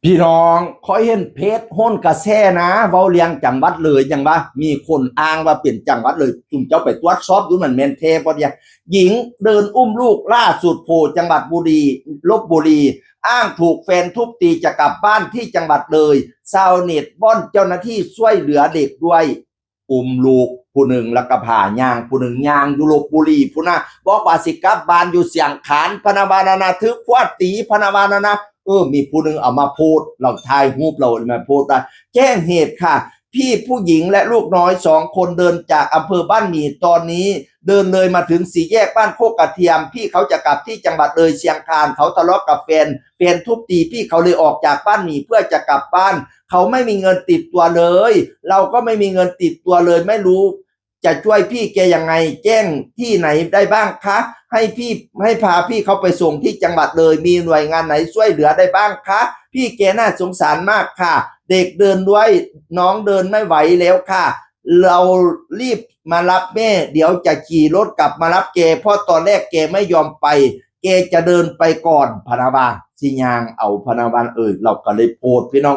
พี่น้องคอยเห็นเพจโหนกระแสนะเว้าเลียงจังหวัดเลยยังว่ามีคนอ้างว่าเป็นจังหวัดเลยจุ่มเจ้าไปตรวจสอบดูมันแม่นแท้บ่เนี่ยหญิงเดินอุ้มลูกล่าสุดโผล่จังหวัดลพบุรีอ้างถูกแฟนทุบตีจะกลับบ้านที่จังหวัดเลยชาวเน็ตบ้อนเจ้าหน้าที่ช่วยเหลือเด็กด้วยอุ้มลูกผู้หนึ่งแล้วก็ผ่ายางผู้หนึ่งยางอยู่ลพบุรีผู้น่ะบอกว่าสิกลับบ้านอยู่เสียงขานพนาวานาทึกพวดตีพนาวานามีผู้หนึ่งเอามาโพสเราถ่ายรูปเรามาโพสว่าแจ้งเหตุค่ะพี่ผู้หญิงและลูกน้อย2 คนเดินจากอำเภอบ้านหมี่ตอนนี้เดินเลยมาถึงสี่แยกบ้านโคกกระเทียมพี่เขาจะกลับที่จังหวัดเลยเชียงคานเขาทะเลาะกับแฟนทุบตีพี่เขาเลยออกจากบ้านหมี่เพื่อจะกลับบ้านเขาไม่มีเงินติดตัวเลยเราก็ไม่มีเงินติดตัวเลยไม่รู้จะช่วยพี่แกยังไงแจ้งที่ไหนได้บ้างคะให้พาพี่เขาไปส่งที่จังหวัดเลยมีหน่วยงานไหนช่วยเหลือได้บ้างคะพี่แกน่าสงสารมากค่ะเด็กเดินด้วยน้องเดินไม่ไหวแล้วค่ะเรารีบมารับแม่เดี๋ยวจะขี่รถกลับมารับแกเพราะตอนแรกแกไม่ยอมไปแกจะเดินไปก่อนพนาวาสิยางเอาพนาวาเราก็เลยโพสพี่น้อง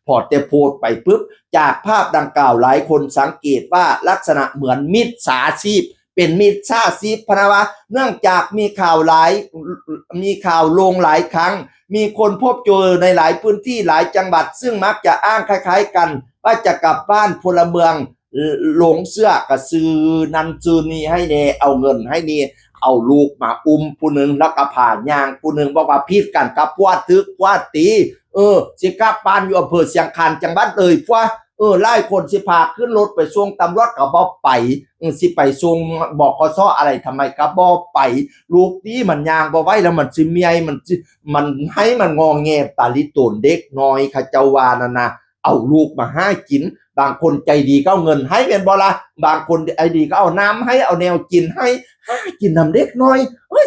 พอแต่โพสไปปุ๊บจากภาพดังกล่าวหลายคนสังเกตว่าลักษณะเหมือนมิจฉาชีพเป็นมิจฉาชีพพนาวาเนื่องจากมีข่าวลงหลายครั้งมีคนพบเจอในหลายพื้นที่หลายจังหวัดซึ่งมักจะอ้างคล้ายๆกันว่าจะกลับบ้านพลเมืองหลงเสื้อกระซื้อนันซื้อนี่ให้เนเอาเงินให้นี่เอาลูกมาผู้หนึ่งแล้วก็ผ่ายางผู้หนึ่งบอกว่าพิดกันกับพวดทึกพวดตีสิกลับบ้านอยู่อำเภอเชียงคานจังหวัดเลยพวกไล่คนสิพาขึ้นรถไปส่งตำรวจกับบ่ไปสิไปส่งบอกกสอะไรทำไมกับบ่ไปลูกนี้มันยางบ่ไว้แล้วมันสิเมียมันให้มันงอแงตาลิโตนเด็กน้อยขจาวานานะเอาลูกมาให้กินบางคนใจดีก็เอาเงินให้เป็นบ่ละบางคนใจดีก็เอาน้ำให้เอาแนวกินให้กินน้ำเด็กน้อย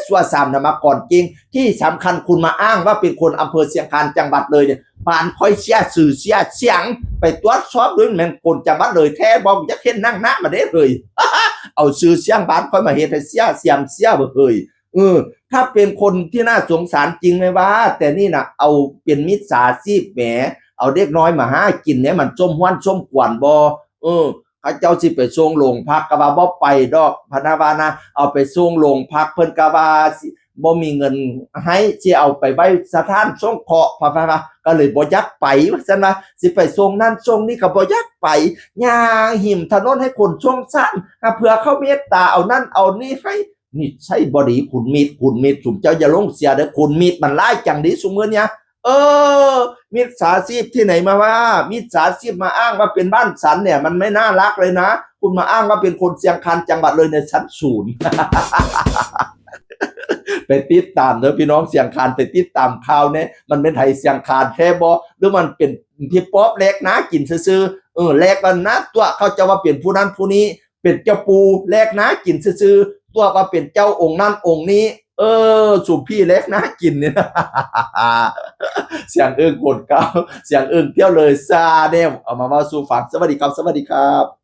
สัวสามนะมาก่อนจริงที่สำคัญคุณมาอ้างว่าเป็นคนอำเภอเชียงคานจังหวัดเลยเนี่ยผ่านคอยเสียสื่อเสียเสียงไปตรวจสอบด้วยแม่นคนจังหวัดเลยแท้บอกจะเห็นนั่งหน้ามาได้เลยเอาสื่อเสียงบ้านคอยมาเฮ็ดให้เสียเสียมเสียบ่เคยถ้าเป็นคนที่น่าสงสารจริงไหมวะแต่นี่นะเอาเป็นมิจฉาชีพแหมเอาเด็กน้อยมาหากินเนี่ยมันส้มห้วนส้มกวนบ่เขาเจ้าสิไปส่งโรงพักกะว่าบ่ไปดอกพนาวานะเอาไปส่งโรงพักเพิ่นกะว่าบ่มีเงินให้สิเอาไปไว้สถานสงเคราะห์พะก็เลยบ่อยากไปว่าซั่นว่าสิไปส่งนั่นส่งนี่ก็บ่อยากไปย่างหิมถนนให้คนช่วงสั้นเผื่อเขาเมตตาเอานั่นเอานี่ให้นี่ใช่บ่ดีคุณมีดสุมเจ้าอย่าลงเสียเด้อคุณมีดมันร้ายจังดีซุมื้อเนี้ยมิจฉาชีพที่ไหนมาว่ามิจฉาชีพมาอ้างว่าเป็นบ้านฉันเนี่ยมันไม่น่ารักเลยนะคุณมาอ้างว่าเป็นคนเชียงคานจังหวัดเลยในชั้นศูนย์ ไปติดตามเด้อพี่น้องเสียงคานไปติดตามข่าวเนี่ยมันเป็นไทยเสียงคานแท้บ่หรือมันเป็นพี่ป๊อปเล็กนะกินซื่อๆแลกกันนะตัวเขาจะว่าเป็นผู้นั้นผู้นี้เป็นเจ้าปูแลกนะกินซื่อๆตัวว่าเป็นเจ้าองค์นั้นองค์นี้สุพี่เล็กนะกินเนี่ยเสียงคนเก่าเสียงเที่ยวเลยซาเดมเอามาสู่ฟังสวัสดีครับ